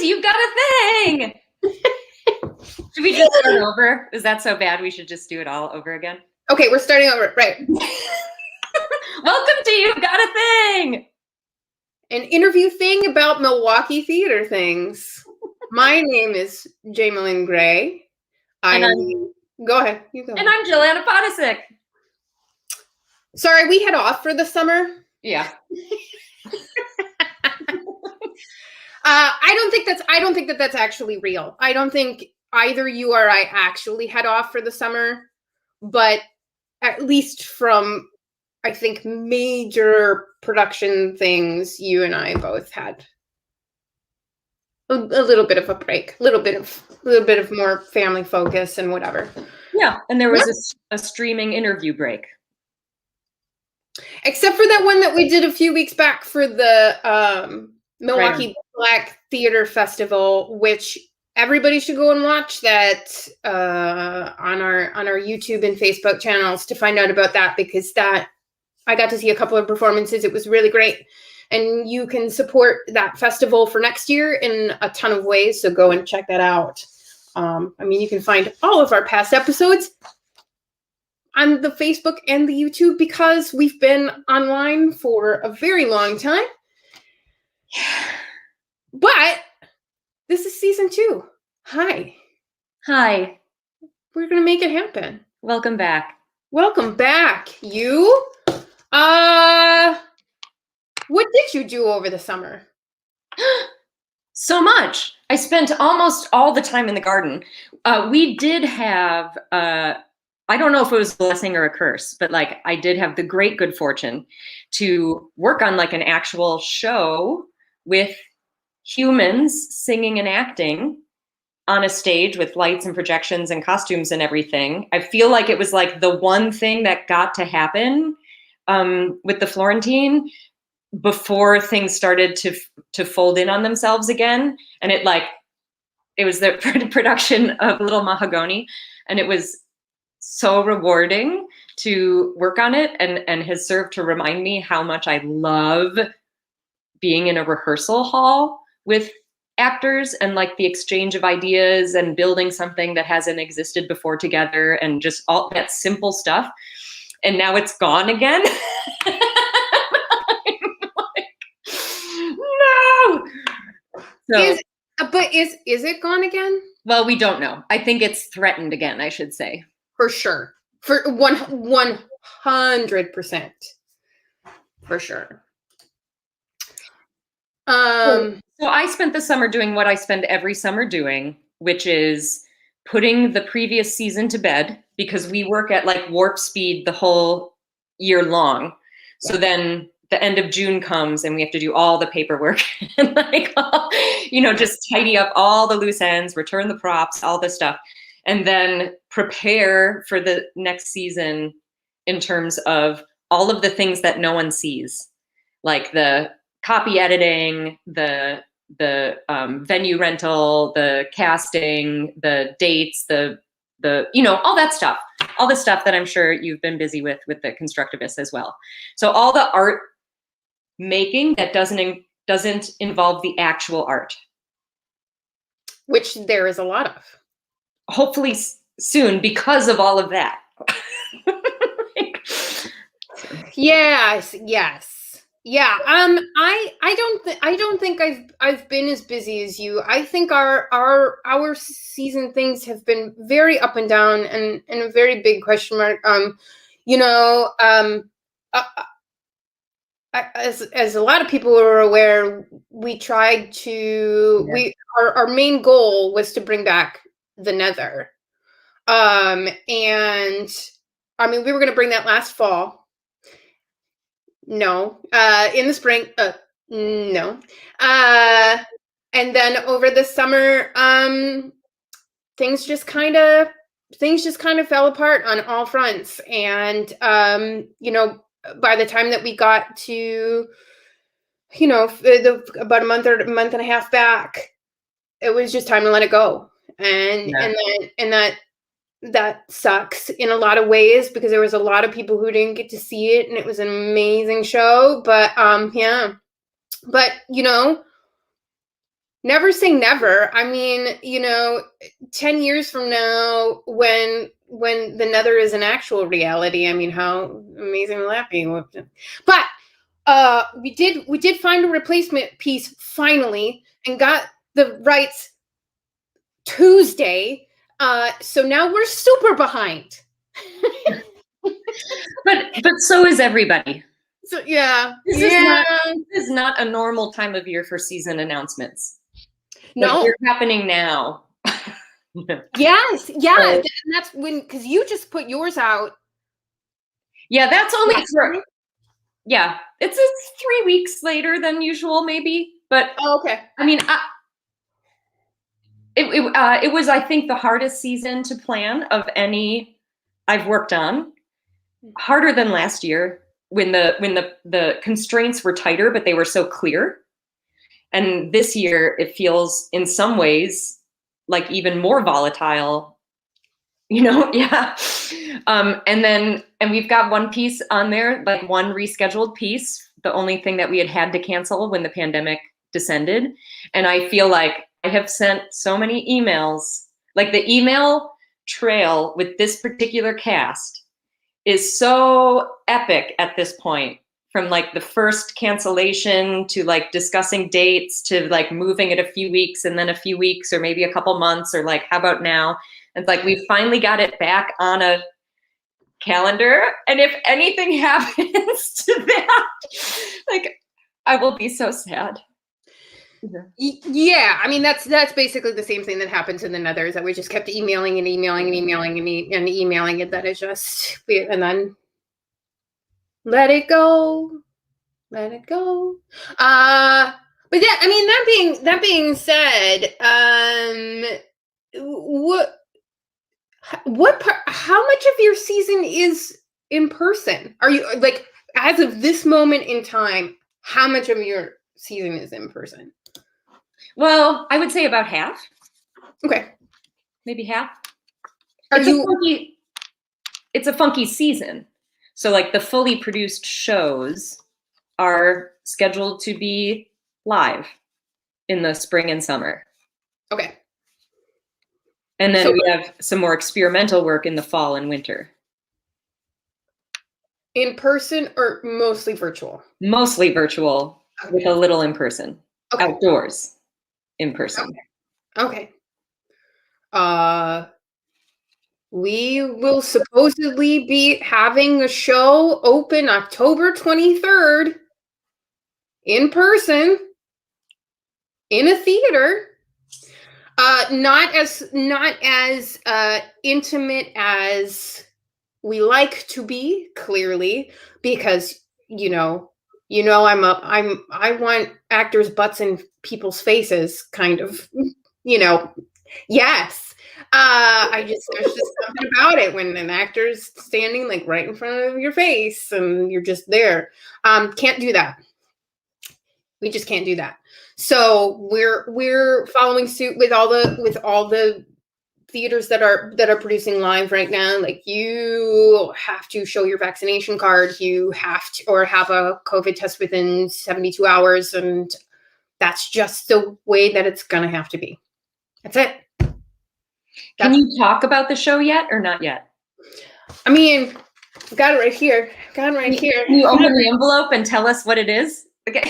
to You've Got a Thing. Should we just start over? Is that so bad? We should just do it all over again? Okay, we're starting over. Right. Welcome to You've Got a Thing. An interview thing about Milwaukee theater things. My name is Jaimelyn Gray. Go ahead. You go. And I'm Jill Anna Ponasik. Sorry, we had off for the summer. Yeah. I don't think that's actually real. I don't think either you or I actually had off for the summer, but at least from, I think, major production things, you and I both had a little bit of a break, a little bit of more family focus and whatever. Yeah, and there was a streaming interview break. Except for that one that we did a few weeks back for the Milwaukee Black Theater Festival, which everybody should go and watch that on our YouTube and Facebook channels to find out about that, because that I got to see a couple of performances. It was really great. And you can support that festival for next year in a ton of ways. So go and check that out. You can find all of our past episodes on the Facebook and the YouTube because we've been online for a very long time. But this is season 2. Hi. We're going to make it happen. Welcome back. You. What did you do over the summer? So much. I spent almost all the time in the garden. We did have, I don't know if it was a blessing or a curse, but I did have the great good fortune to work on an actual show with humans singing and acting on a stage with lights and projections and costumes and everything. I feel like it was the one thing that got to happen with the Florentine before things started to fold in on themselves again. And it was the production of Little Mahogany, and it was so rewarding to work on it, and has served to remind me how much I love being in a rehearsal hall with actors and the exchange of ideas and building something that hasn't existed before together and just all that simple stuff. And now it's gone again. No. So, is it gone again? Well, we don't know. I think it's threatened again, I should say. For sure. For 100%. For sure. So I spent the summer doing what I spend every summer doing, which is putting the previous season to bed, because we work at warp speed the whole year long. So then the end of June comes and we have to do all the paperwork and just tidy up all the loose ends, return the props, all this stuff, and then prepare for the next season in terms of all of the things that no one sees, like the copy editing, the venue rental, the casting, the dates, the all that stuff, all the stuff that I'm sure you've been busy with the Constructivists as well. So all the art making that doesn't involve the actual art, which there is a lot of. Hopefully soon because of all of that. Yes. Yeah. I don't think I've been as busy as you. I think our season things have been very up and down and a very big question mark. As a lot of people are aware, we tried to our main goal was to bring back the Nether. And we were going to bring that last fall. No. In the spring. No. And then over the summer, things just kind of fell apart on all fronts. And, by the time that we got to, about a month and a half back, it was just time to let it go. And that sucks in a lot of ways, because there was a lot of people who didn't get to see it, and it was an amazing show. But never say never. I mean, 10 years from now, when the Nether is an actual reality, I mean, how amazing will that be? But we did find a replacement piece finally and got the rights Tuesday. So now we're super behind. But so is everybody. So yeah, This is not a normal time of year for season announcements. No, they're happening now. Yes, yeah, and that's because you just put yours out. Yeah, that's only for. Yeah, it's 3 weeks later than usual, maybe. But okay. I mean, it was, I think, the hardest season to plan of any I've worked on. Harder than last year when the constraints were tighter, but they were so clear. And this year, it feels in some ways like even more volatile. Yeah. And we've got one piece on there, like one rescheduled piece, the only thing that we had to cancel when the pandemic descended. And I feel like I have sent so many emails, like the email trail with this particular cast is so epic at this point, from like the first cancellation to like discussing dates to like moving it a few weeks and then a few weeks or maybe a couple months or like, how about now? It's like we finally got it back on a calendar. And if anything happens to that, like I will be so sad. Yeah, I mean that's basically the same thing that happened to the Nether, is that we just kept emailing and emailing and emailing and emailing it. That is just, and then let it go. But yeah, I mean, that being said, what part, how much of your season is in person? Are you, like, as of this moment in time, how much of your season is in person? Well, I would say about half. Okay. Maybe half. It's a funky season. So like the fully produced shows are scheduled to be live in the spring and summer. Okay. And then we have some more experimental work in the fall and winter. In person or mostly virtual? Mostly virtual, okay, with a little in person. Okay. Outdoors, in person. Okay. We will supposedly be having a show open October 23rd in person in a theater. Not as intimate as we like to be, clearly, because I want actors' butts in people's faces, kind of, yes. There's just something about it when an actor's standing like right in front of your face and you're just there. Can't do that. We just can't do that. So we're following suit with all the theaters that are producing live right now. Like, you have to show your vaccination card, you have to, or have a COVID test within 72 hours, and that's just the way that it's gonna have to be. That's it. Can you talk about the show yet or not yet? I mean, I've got it right here. Can you open the envelope and tell us what it is? Okay.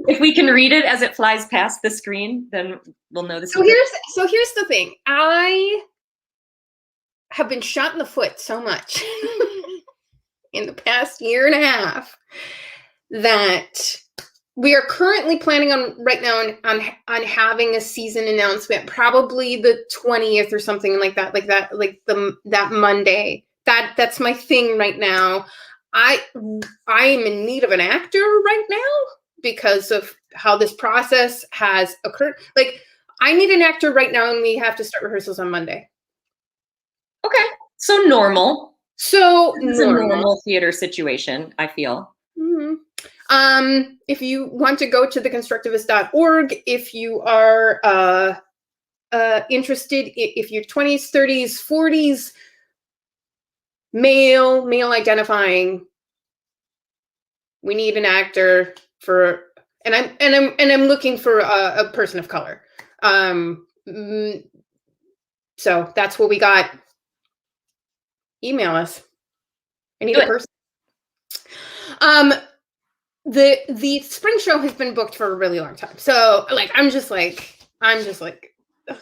If we can read it as it flies past the screen, then we'll know this. So here's the thing. I have been shot in the foot so much in the past year and a half that we are currently planning on having a season announcement, probably the 20th or something like that, that Monday. That's my thing right now. I am in need of an actor right now because of how this process has occurred. Like, I need an actor right now, and we have to start rehearsals on Monday. Okay, so normal. It's a normal theater situation, I feel. Mm-hmm. If you want to go to theconstructivist.org, if you are interested, if you're 20s, 30s, 40s, male identifying, we need an actor for and I'm looking for a person of color. So that's what we got. Email us. I need a person. The spring show has been booked for a really long time. So like I'm just like ugh.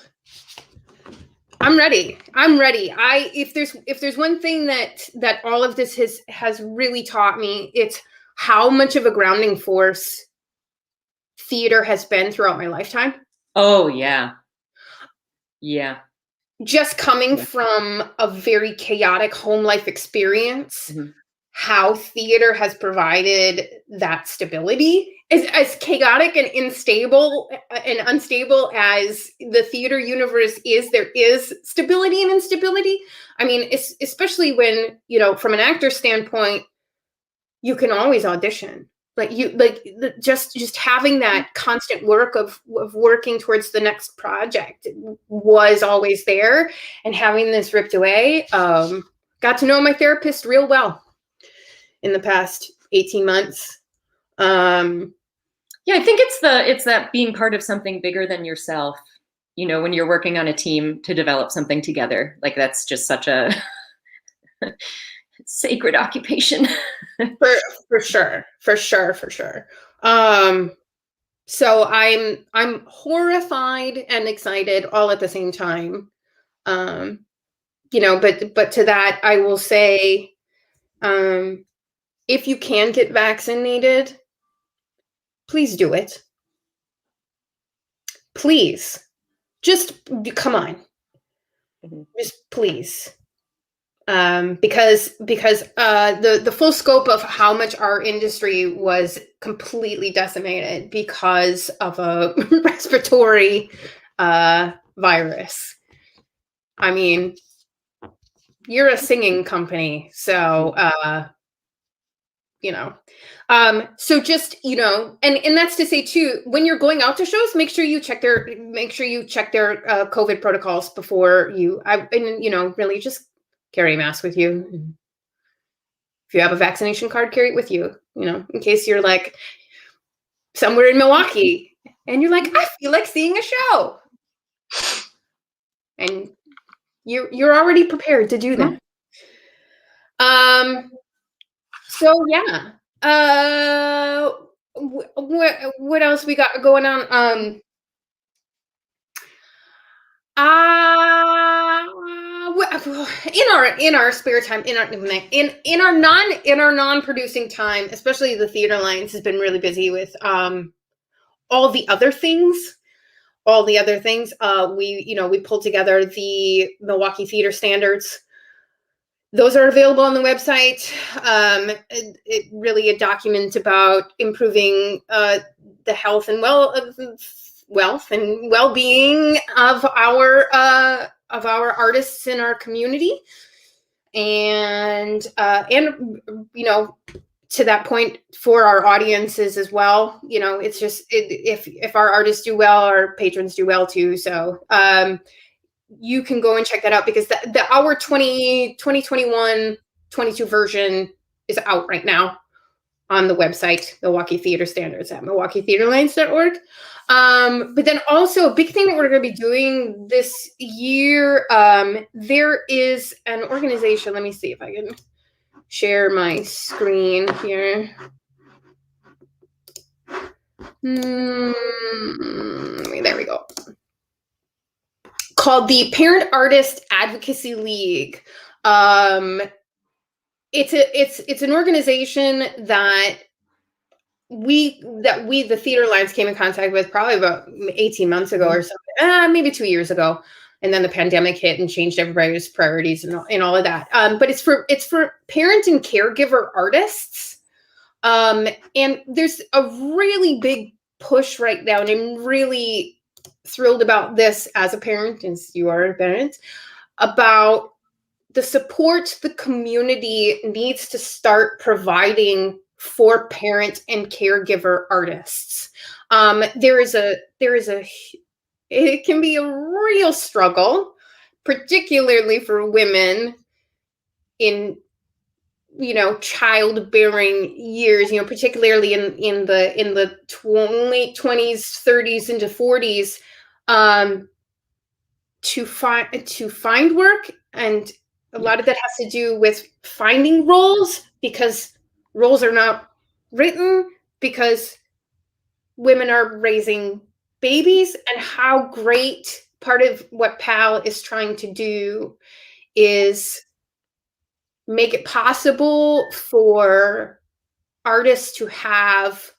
I'm ready. If there's one thing that all of this has really taught me, it's how much of a grounding force theater has been throughout my lifetime. Oh yeah. Yeah. Just coming from a very chaotic home life experience, how theater has provided that stability. As chaotic and unstable as the theater universe is, there is stability and instability. I mean, especially when, from an actor standpoint, you can always audition. Just having that constant work of working towards the next project was always there, and having this ripped away. Got to know my therapist real well in the past 18 months. Yeah, I think it's that being part of something bigger than yourself, when you're working on a team to develop something together. Like that's just such a sacred occupation. for sure. So I'm horrified and excited all at the same time. But to that I will say, if you can get vaccinated, please do it. Please. Just come on. Just please. Because the full scope of how much our industry was completely decimated because of a respiratory virus. I mean, you're a singing company, so so just and that's to say too, when you're going out to shows, make sure you check their COVID protocols before you. Really just carry a mask with you. If you have a vaccination card, carry it with you. In case you're like somewhere in Milwaukee and you're like, I feel like seeing a show, and you're already prepared to do that. So yeah. What else we got going on? In our spare time, in our non-producing time, especially the Theater Alliance has been really busy with all the other things. We pulled together the Milwaukee Theater Standards. Those are available on the website. It really a document about improving the health and wealth and well-being of our artists in our community, and to that point for our audiences as well. It's just if our artists do well, our patrons do well too. So you can go and check that out, because our 2021-22 version is out right now on the website, Milwaukee Theater Standards at MilwaukeeTheaterLines.org. But then also a big thing that we're going to be doing this year, there is an organization. Let me see if I can share my screen here. There we go. Called the Parent Artist Advocacy League. It's an organization that we the Theater Alliance came in contact with probably about 18 months ago or something, maybe 2 years ago, and then the pandemic hit and changed everybody's priorities and all of that. But it's for parent and caregiver artists, and there's a really big push right now, and I'm really thrilled about this as a parent, as you are a parent, about the support the community needs to start providing for parent and caregiver artists. It can be a real struggle, particularly for women in childbearing years, particularly in the late 20s, 30s into 40s, to find work. And a lot of that has to do with finding roles, because roles are not written, because women are raising babies. And how great part of what PAL is trying to do is make it possible for artists to have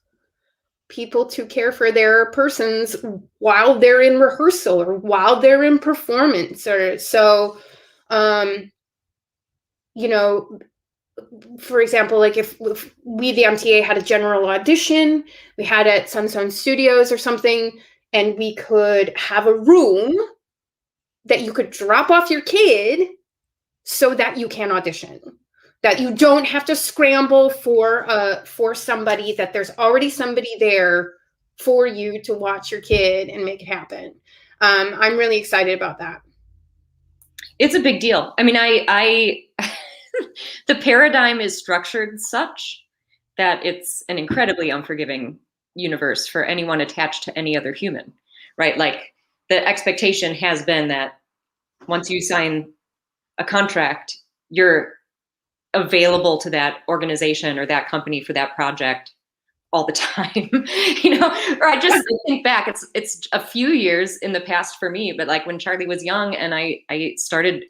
people to care for their persons while they're in rehearsal or while they're in performance. Or so, for example, like if we, the MTA, had a general audition, we had at Sunstone Studios or something, and we could have a room that you could drop off your kid so that you can audition, that you don't have to scramble for somebody, that there's already somebody there for you to watch your kid and make it happen. I'm really excited about that. It's a big deal. I mean, I the paradigm is structured such that it's an incredibly unforgiving universe for anyone attached to any other human, right? Like, the expectation has been that once you sign a contract, you're available to that organization or that company for that project all the time. Or I just think back, it's a few years in the past for me, but like when Charlie was young and I started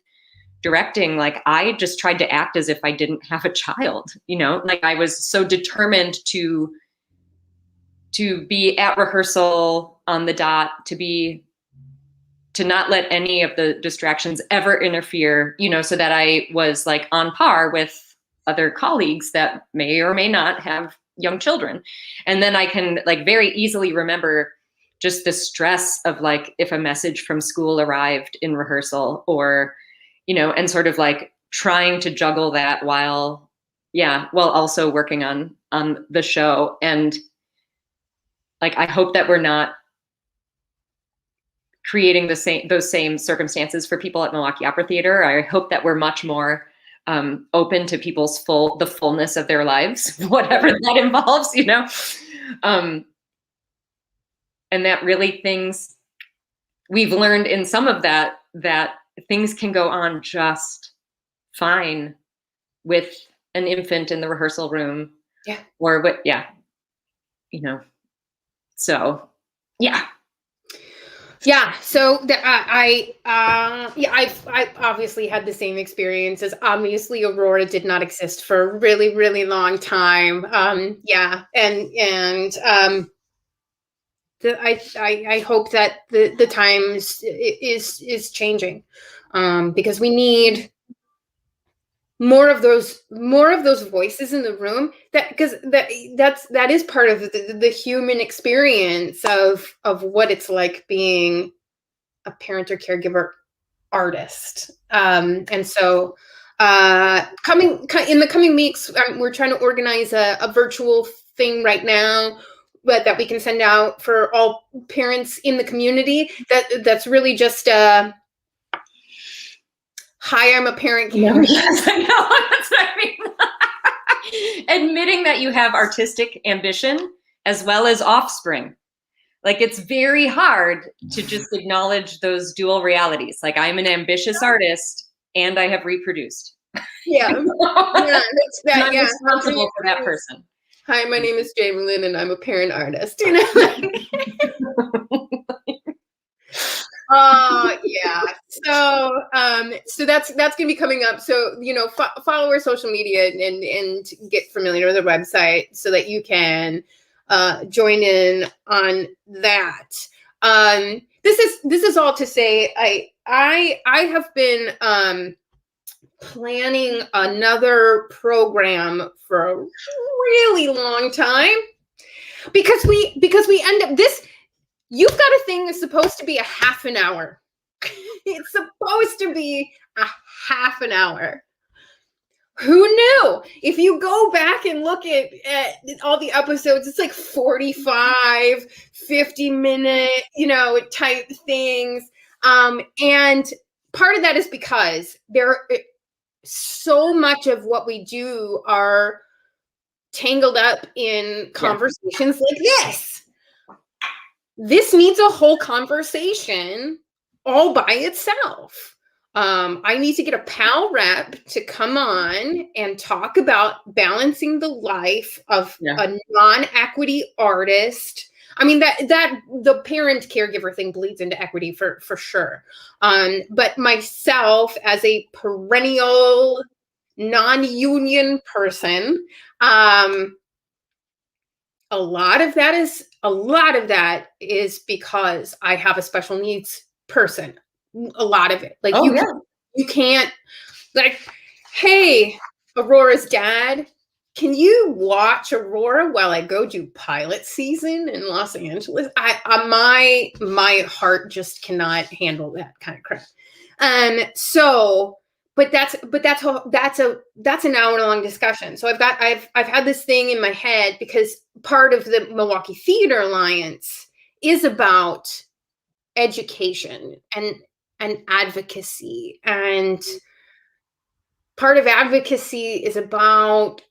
directing, like I just tried to act as if I didn't have a child, like I was so determined to be at rehearsal on the dot, to not let any of the distractions ever interfere, so that I was like on par with other colleagues that may or may not have young children. And then I can like very easily remember just the stress of like, if a message from school arrived in rehearsal, or, and sort of like trying to juggle that while also working on the show. And like, I hope that we're not creating those same circumstances for people at Milwaukee Opera Theatre. I hope that we're much more open to people's the fullness of their lives, whatever that involves, and that really we've learned in some of that things can go on just fine with an infant in the rehearsal room. Yeah. Or what? Yeah. So yeah. Yeah. So I obviously had the same experiences. Obviously, Aurora did not exist for a really, really long time. I hope that the times is changing, because we need more of those voices in the room, because that is part of the human experience of what it's like being a parent or caregiver artist. And so in the coming weeks, we're trying to organize a virtual thing right now, but that we can send out for all parents in the community. That's really just hi, I'm a parent. Yes, I know. That's what I mean. Admitting that you have artistic ambition as well as offspring. Like, it's very hard to just acknowledge those dual realities. Like, I'm an ambitious artist and I have reproduced. Yeah. Yeah, that's that. I'm responsible for that person. Hi, my name is Jaimelyn and I'm a parent artist. Yeah. So that's gonna be coming up. So follow our social media and get familiar with the website so that you can join in on that. This is all to say I have been planning another program for a really long time, because we end up this. You've got a thing that's supposed to be a half an hour. It's supposed to be a half an hour. Who knew? If you go back and look at all the episodes, it's like 45, 50-minute, type things. And part of that is because so much of what we do are tangled up in conversations like this. This needs a whole conversation all by itself. I need to get a PAL rep to come on and talk about balancing the life of a non-equity artist. I mean, that the parent caregiver thing bleeds into equity for sure. But myself as a perennial non-union person, a lot of that is because I have a special needs person. A lot of it, like you can't, like, hey, Aurora's dad, can you watch Aurora while I go do pilot season in Los Angeles? My heart just cannot handle that kind of crap. So, but that's an hour-long discussion. So I've had this thing in my head because part of the Milwaukee Theater Alliance is about education and advocacy, and part of advocacy is about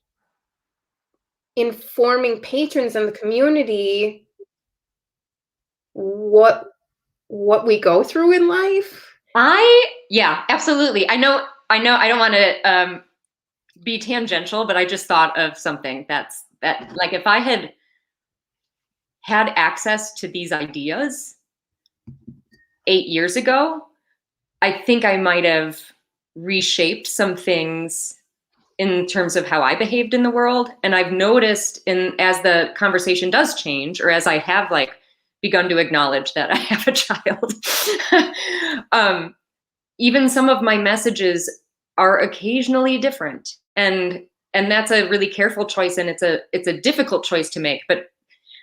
informing patrons in the community what we go through in life. Absolutely. I know I don't want to be tangential, but I just thought of something that like, if I had access to these ideas 8 years ago, I think I might have reshaped some things in terms of how I behaved in the world. And I've noticed as the conversation does change, or as I have like begun to acknowledge that I have a child, even some of my messages are occasionally different. And that's a really careful choice, and it's a difficult choice to make. But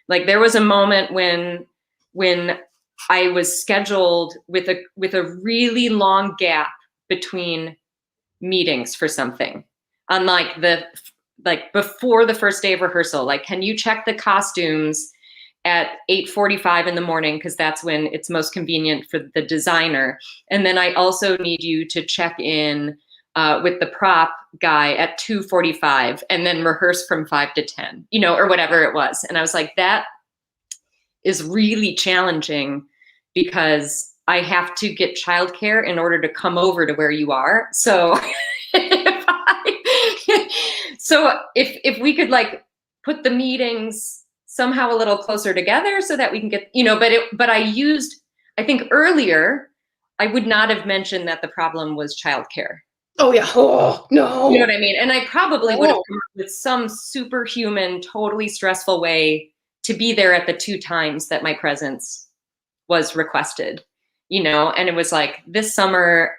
like, there was a moment when I was scheduled with a really long gap between meetings for something, on before the first day of rehearsal. Like, can you check the costumes at 8:45 in the morning, because that's when it's most convenient for the designer. And then I also need you to check in with the prop guy at 2:45, and then rehearse from 5 to 10, or whatever it was. And I was like, that is really challenging, because I have to get childcare in order to come over to where you are. So if we could like put the meetings somehow a little closer together so that we can get, but I think earlier, I would not have mentioned that the problem was childcare. Oh yeah. Oh no. You know what I mean? And I probably would have come up with some superhuman, totally stressful way to be there at the 2 times that my presence was requested, and it was like, this summer,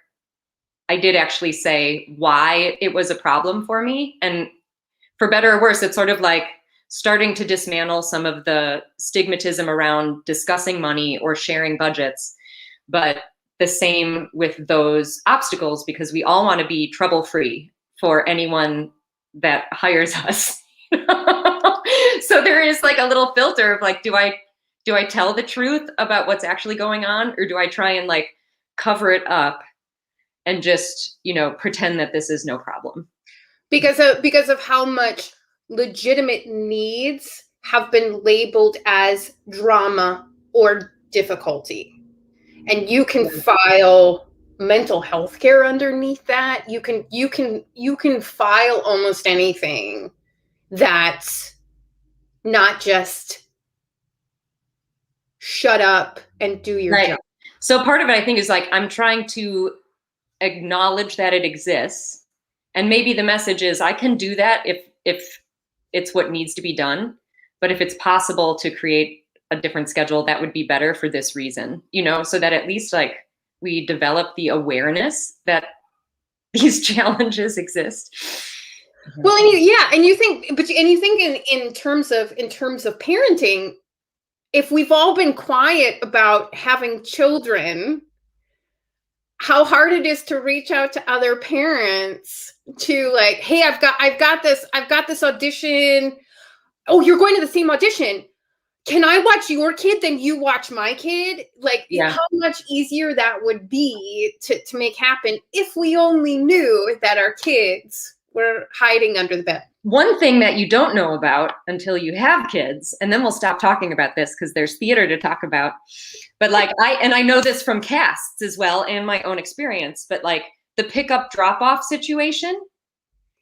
I did actually say why it was a problem for me. And for better or worse, it's sort of like starting to dismantle some of the stigmatism around discussing money or sharing budgets, but the same with those obstacles, because we all want to be trouble-free for anyone that hires us. So there is like a little filter of like, do I tell the truth about what's actually going on, or do I try and like cover it up and just, pretend that this is no problem? Because of how much legitimate needs have been labeled as drama or difficulty. And you can file mental health care underneath that. You can file almost anything that's not just shut up and do your job. So part of it, I think, is like, I'm trying to acknowledge that it exists. And maybe the message is, I can do that if it's what needs to be done. But if it's possible to create a different schedule, that would be better for this reason, so that at least like we develop the awareness that these challenges exist. Well, and you think in terms of parenting, if we've all been quiet about having children, how hard it is to reach out to other parents to like, hey, I've got this audition. Oh, you're going to the same audition. can I watch your kid than you watch my kid? Like, Yeah. how much easier that would be to make happen if we only knew that our kids were hiding under the bed. One thing that you don't know about until you have kids, and then we'll stop talking about this because there's theater to talk about. But like I know this from casts as well and my own experience, but like the pickup drop-off situation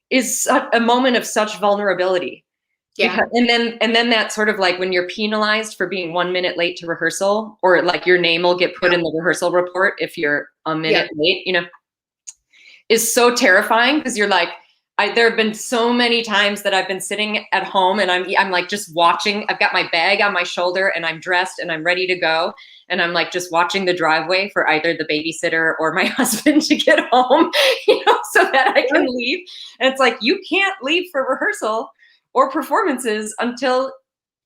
is a moment of such vulnerability. Yeah. Because, and then that sort of like when you're penalized for being 1 minute late to rehearsal, or like your name will get put in the rehearsal report if you're a minute late, you know, is so terrifying because you're like, there have been so many times that I've been sitting at home and I'm like just watching. I've got my bag on my shoulder and I'm dressed and I'm ready to go. And I'm like just watching the driveway for either the babysitter or my husband to get home, you know, so that I can leave. And it's like, you can't leave for rehearsal or performances until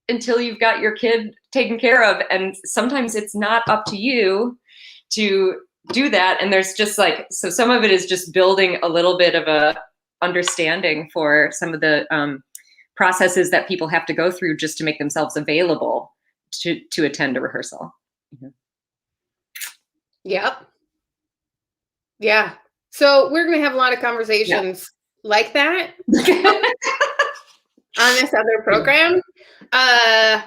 you've got your kid taken care of. And sometimes it's not up to you to do that. And there's just like, so some of it is just building a little bit of a understanding for some of the processes that people have to go through just to make themselves available to attend a rehearsal. Mm-hmm. Yep. Yeah. So we're going to have a lot of conversations like that on this other program. I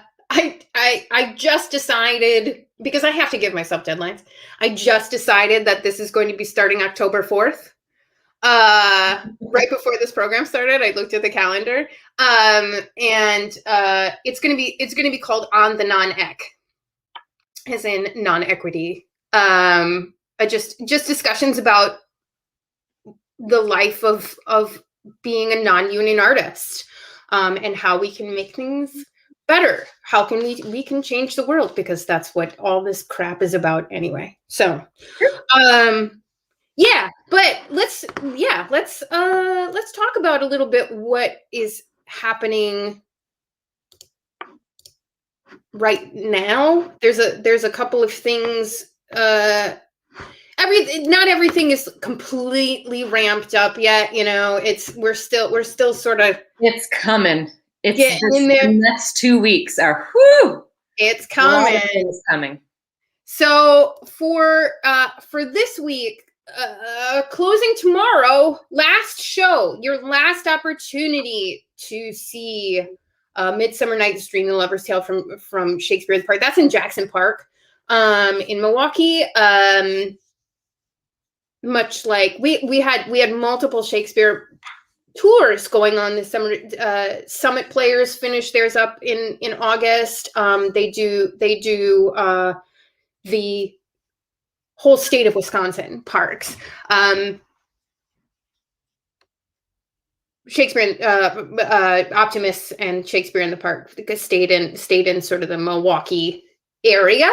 just decided, because I have to give myself deadlines, I just decided that this is going to be starting October 4th. Right before this program started, I looked at the calendar, and it's gonna be called On the Non-Ec, as in non-equity. Just discussions about the life of being a non-union artist, and how we can make things better. How can we can change the world, because that's what all this crap is about anyway. So, yeah, but let's talk about a little bit what is happening right now. There's a couple of things. Not everything is completely ramped up yet. You know, we're still sort of. It's coming. It's in there. The next 2 weeks are whoo. It's coming. It's coming. So for this week. Closing tomorrow, last show, your last opportunity to see Midsummer Night's Dream, The Lover's Tale from Shakespeare in the Park. That's in Jackson Park, in Milwaukee. Much like we had multiple Shakespeare tours going on this summer. Summit Players finished theirs up in August. They do the whole state of Wisconsin parks. Shakespeare, Optimists and Shakespeare in the Park stayed in sort of the Milwaukee area.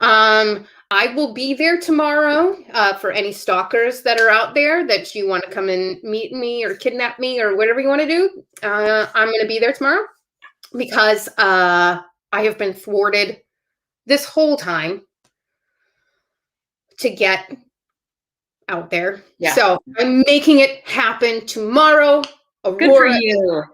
I will be there tomorrow for any stalkers that are out there that you want to come and meet me or kidnap me or whatever you want to do. I'm going to be there tomorrow because I have been thwarted this whole time to get out there. Yeah. So I'm making it happen tomorrow. Aurora, good for you.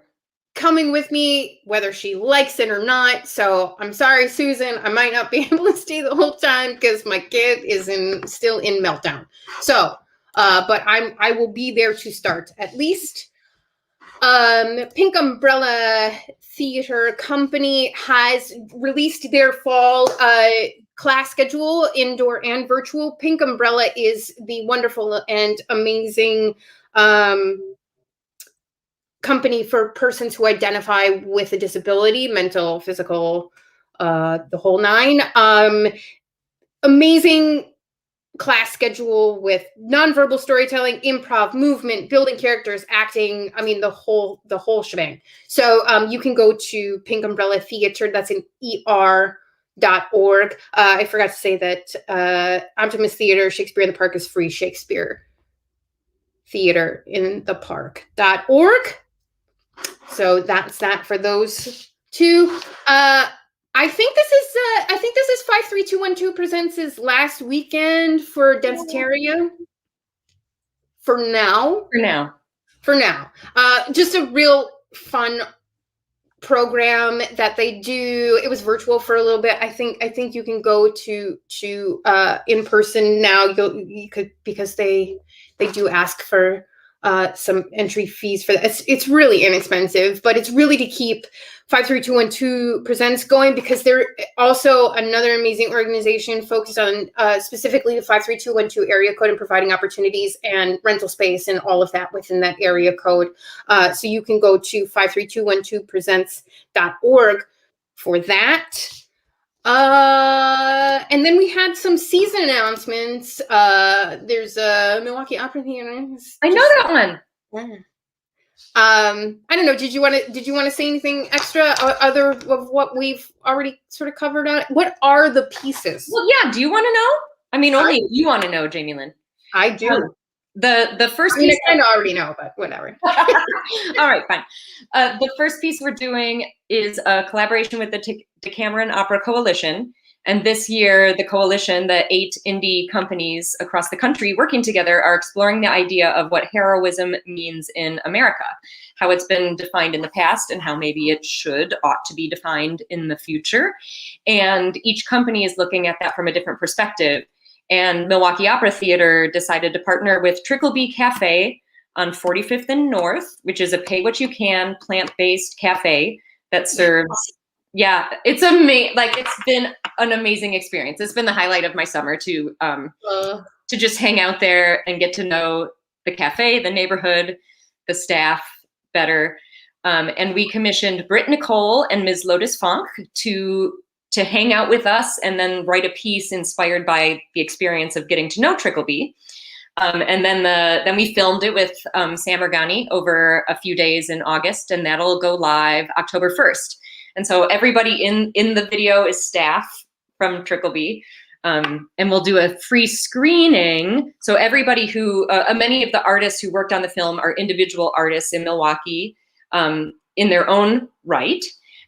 Coming with me, whether she likes it or not. So I'm sorry, Susan, I might not be able to stay the whole time because my kid is still in meltdown. So, but I will be there to start at least. Pink Umbrella Theater Company has released their fall class schedule, indoor and virtual. Pink Umbrella is the wonderful and amazing company for persons who identify with a disability, mental, physical, the whole nine. Amazing class schedule with nonverbal storytelling, improv, movement, building characters, acting. I mean, the whole shebang. So you can go to Pink Umbrella Theater. That's in ER.org. I forgot to say that Optimist Theater, Shakespeare in the Park is free. Shakespeare Theater in the Park.org. So that's that for those two. I think this is 53212 presents his last weekend for Densitaria. For now. For now. Just a real fun program that they do. It was virtual for a little bit. I think you can go to in person now. You could, because they do ask for some entry fees for that. It's really inexpensive, but it's really to keep 53212 Presents going, because they're also another amazing organization focused on specifically the 53212 area code and providing opportunities and rental space and all of that within that area code. So you can go to 53212presents.org for that. And then we had some season announcements. There's a Milwaukee Opera Theatre. I know that one. Yeah. I don't know. Did you want to say anything extra other of what we've already sort of covered on? What are the pieces? Well, yeah. Do you want to know? I mean, only you want to know, Jaimelyn. I do. The first piece. I kind of already know, but whatever. All right, fine. The first piece we're doing is a collaboration with the Decameron Opera Coalition. And this year, the coalition, the 8 indie companies across the country working together, are exploring the idea of what heroism means in America, how it's been defined in the past, and how maybe it ought to be defined in the future. And each company is looking at that from a different perspective. And Milwaukee Opera Theatre decided to partner with Tricklebee Cafe on 45th and North, which is a pay-what-you-can plant-based cafe that serves. Yeah, it's amazing. Like, it's been an amazing experience. It's been the highlight of my summer to just hang out there and get to know the cafe, the neighborhood, the staff better. And we commissioned Britt Nicole and Ms. Lotus Funk to hang out with us and then write a piece inspired by the experience of getting to know Tricklebee. And then we filmed it with Sam Organi over a few days in August, and that'll go live October 1st. And so everybody in the video is staff from Tricklebee. And we'll do a free screening. So everybody who, many of the artists who worked on the film are individual artists in Milwaukee in their own right.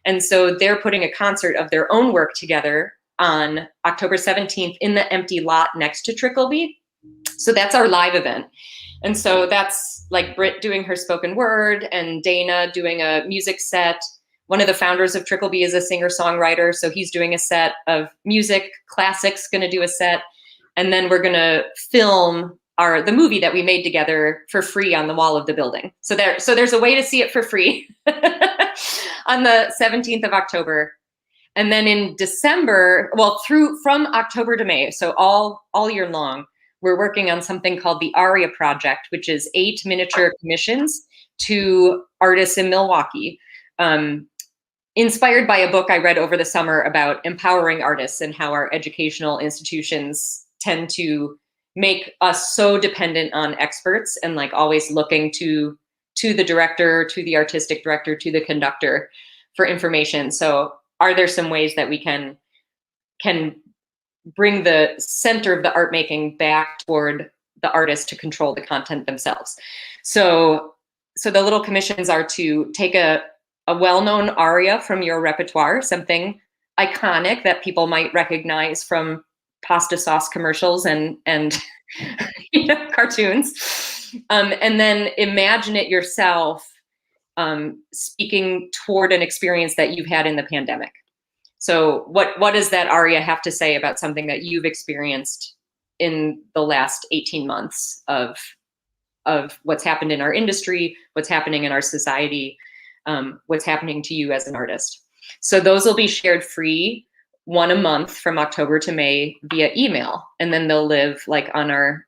And so they're putting a concert of their own work together on October 17th in the empty lot next to Tricklebee. So that's our live event. And so that's like Britt doing her spoken word and Dana doing a music set. One of the founders of Tricklebee is a singer-songwriter, so he's doing a set of music. Classic's going to do a set. And then we're going to film the movie that we made together for free on the wall of the building. So there's a way to see it for free on the 17th of October. And then in December, from October to May, so all year long, we're working on something called the ARIA Project, which is 8 miniature commissions to artists in Milwaukee. Inspired by a book I read over the summer about empowering artists and how our educational institutions tend to make us so dependent on experts and like always looking to the director, to the artistic director, to the conductor for information. So are there some ways that we can bring the center of the art making back toward the artist to control the content themselves? So the little commissions are to take a well-known aria from your repertoire, something iconic that people might recognize from pasta sauce commercials and cartoons. And then imagine it yourself speaking toward an experience that you've had in the pandemic. So what does that aria have to say about something that you've experienced in the last 18 months of what's happened in our industry, what's happening in our society, what's happening to you as an artist? So those will be shared free, one a month from October to May via email, and then they'll live like on our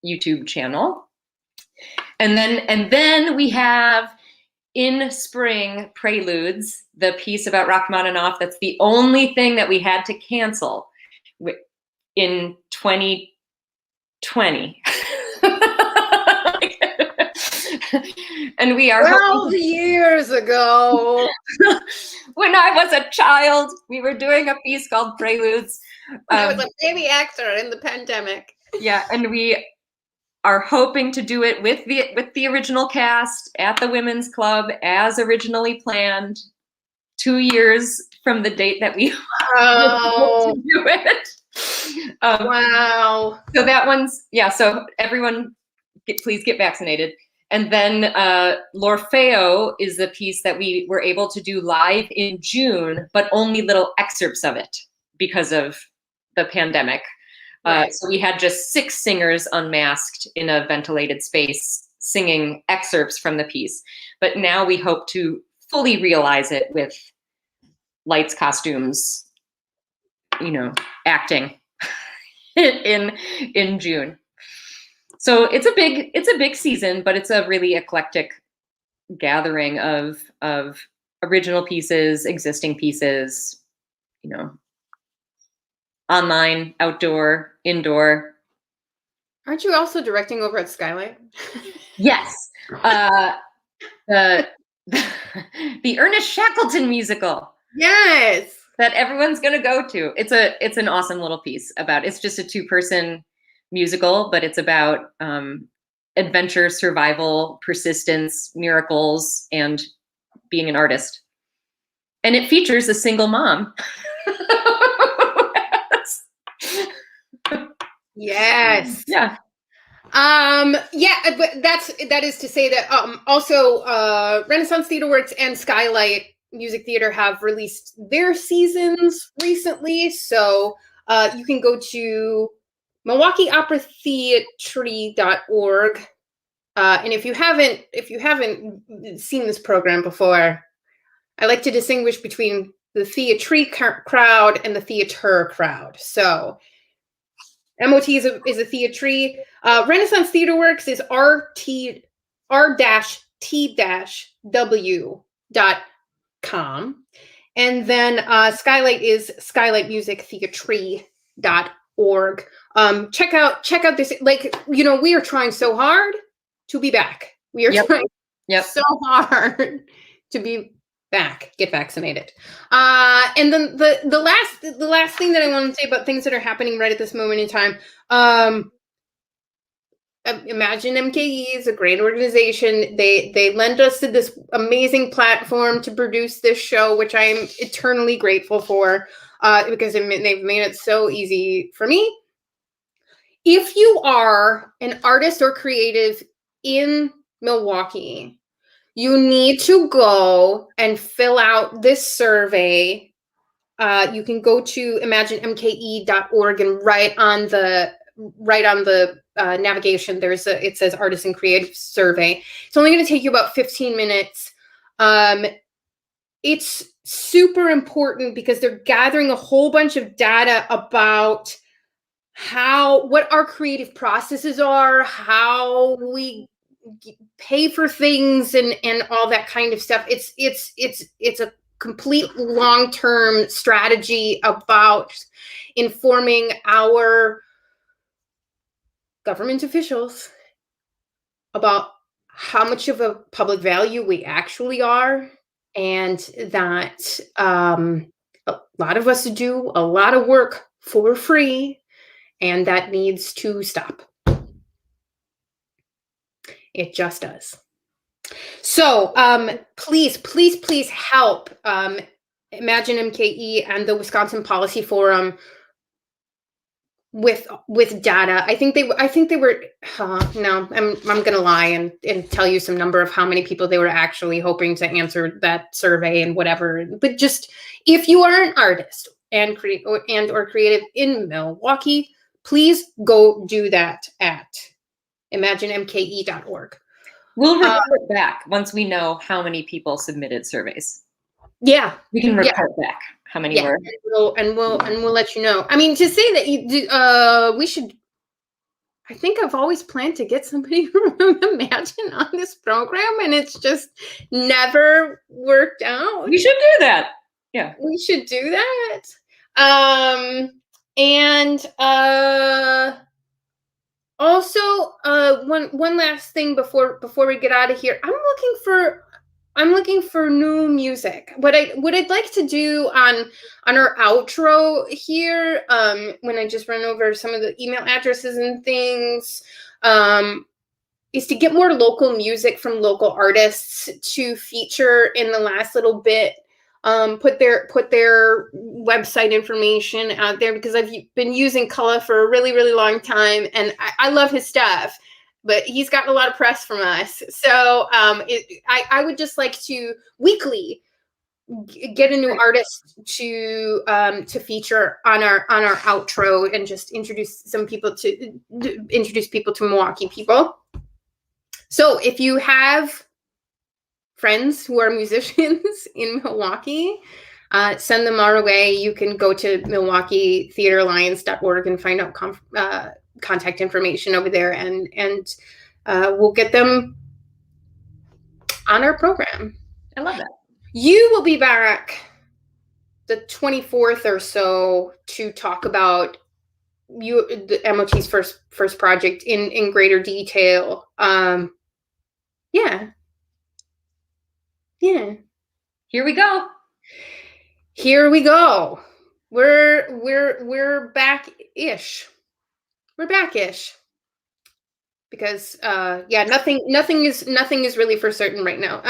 YouTube channel. And then we have in spring Preludes, the piece about Rachmaninoff. That's the only thing that we had to cancel in 2020. And we are 12 years ago. When I was a child, we were doing a piece called Preludes. I was a baby actor in the pandemic. Yeah, and we are hoping to do it with the original cast at the Women's Club as originally planned, 2 years from the date that we to do it. Wow. So that one's, yeah, so everyone please get vaccinated. And then L'Orfeo is the piece that we were able to do live in June, but only little excerpts of it because of the pandemic. Right. So we had just 6 singers unmasked in a ventilated space singing excerpts from the piece. But now we hope to fully realize it with lights, costumes, acting in June. So it's a big season, but it's a really eclectic gathering of original pieces, existing pieces, online, outdoor, indoor. Aren't you also directing over at Skylight? Yes. The Ernest Shackleton musical. Yes. That everyone's going to go to. It's an awesome little piece it's just a 2-person musical, but it's about adventure, survival, persistence, miracles, and being an artist. And it features a single mom. Yes. Yeah. But that is to say that also Renaissance Theater Works and Skylight Music Theater have released their seasons recently, so you can go to Milwaukee Opera Theatre.org, and if you haven't seen this program before, I like to distinguish between the theatre crowd and the theater crowd. So MOT is a theatre. Renaissance Theater Works is r-t-w.com. And then Skylight is skylightmusictheatre.org. Check out this. We are trying so hard to be back. We are trying so hard to be back. Get vaccinated. And then the last thing that I want to say about things that are happening right at this moment in time. Imagine MKE is a great organization. They lend us to this amazing platform to produce this show, which I am eternally grateful for, because they've made it so easy for me. If you are an artist or creative in Milwaukee, you need to go and fill out this survey. You can go to imaginemke.org and right on the navigation, it says Artisan Creative Survey. It's only going to take you about 15 minutes. It's super important because they're gathering a whole bunch of data about what our creative processes are, how we pay for things, and all that kind of stuff. It's a complete long-term strategy about informing our government officials about how much of a public value we actually are, and that a lot of us do a lot of work for free, and that needs to stop. It just does. So please help Imagine MKE and the Wisconsin Policy Forum with data. I think they were no, I'm gonna lie and tell you some number of how many people they were actually hoping to answer that survey and whatever. But just, if you are an artist and creative in Milwaukee, please go do that at imaginemke.org. We'll report back once we know how many people submitted surveys. Yeah, we can report back how many were. And we'll let you know. I mean, to say that we should. I think I've always planned to get somebody from Imagine on this program, and it's just never worked out. We should do that. Yeah, we should do that. Also, one last thing before we get out of here, I'm looking for new music. What I'd like to do on our outro here, when I just run over some of the email addresses and things, is to get more local music from local artists to feature in the last little bit. Put their website information out there, because I've been using Cullah for a really, really long time, and I love his stuff. but he's gotten a lot of press from us. So I would just like to weekly get a new artist to feature on our outro and just introduce people to Milwaukee people. So if you have friends who are musicians in Milwaukee, send them our way. You can go to MilwaukeeTheatreAlliance.org and find out contact information over there, and we'll get them on our program. I love that. You will be back the 24th or so to talk about the MOT's first project in greater detail. Yeah. Here we go. We're back-ish. We're back-ish. Because nothing is really for certain right now.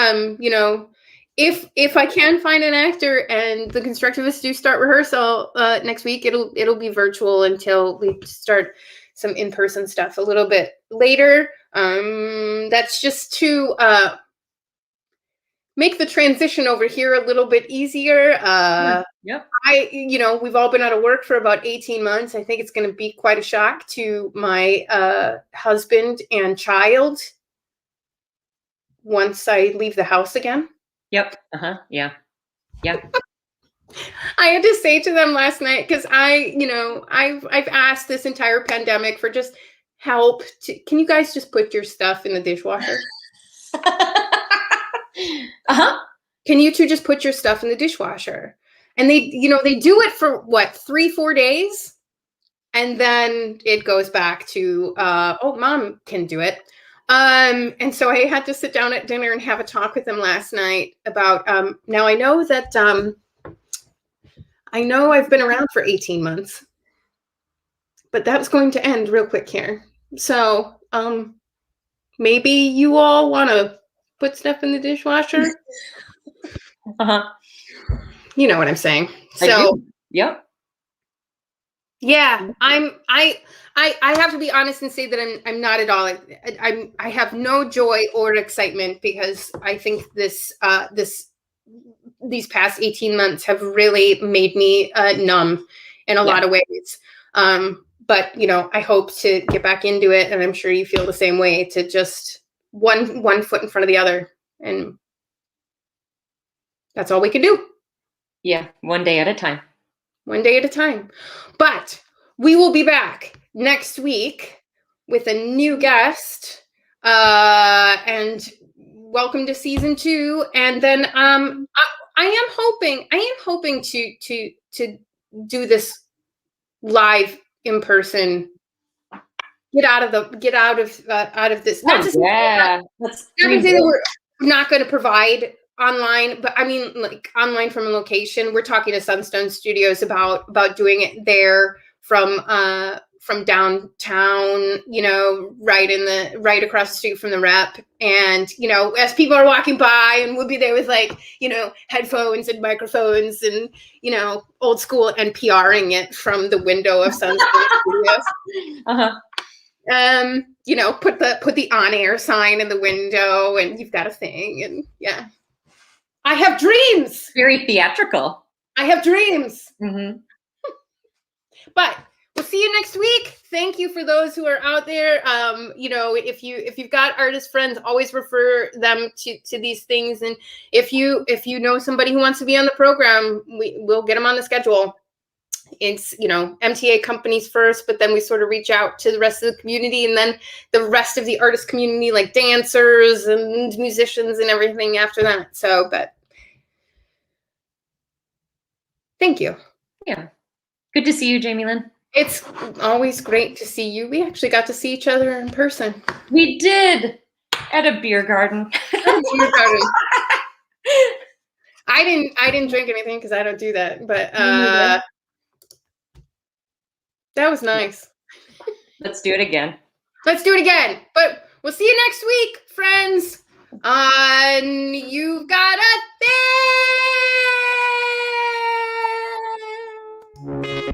If I can find an actor and the Constructivists do start rehearsal next week, it'll be virtual until we start some in-person stuff a little bit later. That's just to make the transition over here a little bit easier. Yep. We've all been out of work for about 18 months. I think it's going to be quite a shock to my husband and child once I leave the house again. Yep. Yeah. I had to say to them last night, because I've asked this entire pandemic for just help. Can you guys just put your stuff in the dishwasher? Can you two just put your stuff in the dishwasher? And they do it for what, 3-4 days, and then it goes back to mom can do it. And so I had to sit down at dinner and have a talk with them last night about now I know that I know I've been around for 18 months, but that's going to end real quick here. So maybe you all want to put stuff in the dishwasher. You know what I'm saying. So yep. Yeah, I have to be honest and say that I'm not at all. I have no joy or excitement, because I think these past 18 months have really made me numb in a lot of ways. But I hope to get back into it, and I'm sure you feel the same way, to just one foot in front of the other, and that's all we can do. Yeah, one day at a time. One day at a time. But we will be back next week with a new guest. And welcome to season 2. And then I am hoping to do this live in person. Get out of this. Not to say that we're not going to provide online, but I mean, like, online from a location. We're talking to Sunstone Studios about doing it there from downtown, right across the street from the Rep. And, as people are walking by, and we'll be there with headphones and microphones and, old school NPRing it from the window of Sunstone Studios. Put the on-air sign in the window, and you've got a thing, and yeah. I have dreams. Very theatrical. I have dreams. Mm-hmm. But we'll see you next week. Thank you for those who are out there. If you've got artist friends, always refer them to these things. And if you know somebody who wants to be on the program, we'll get them on the schedule. It's, MTA companies first, but then we sort of reach out to the rest of the community, and then the rest of the artist community, like dancers and musicians and everything after that. So, but thank you. Yeah. Good to see you, Jaimelyn. It's always great to see you. We actually got to see each other in person. We did, at a beer garden. I didn't drink anything because I don't do that, but that was nice. Let's do it again. But we'll see you next week, friends, on You've Got a Thing.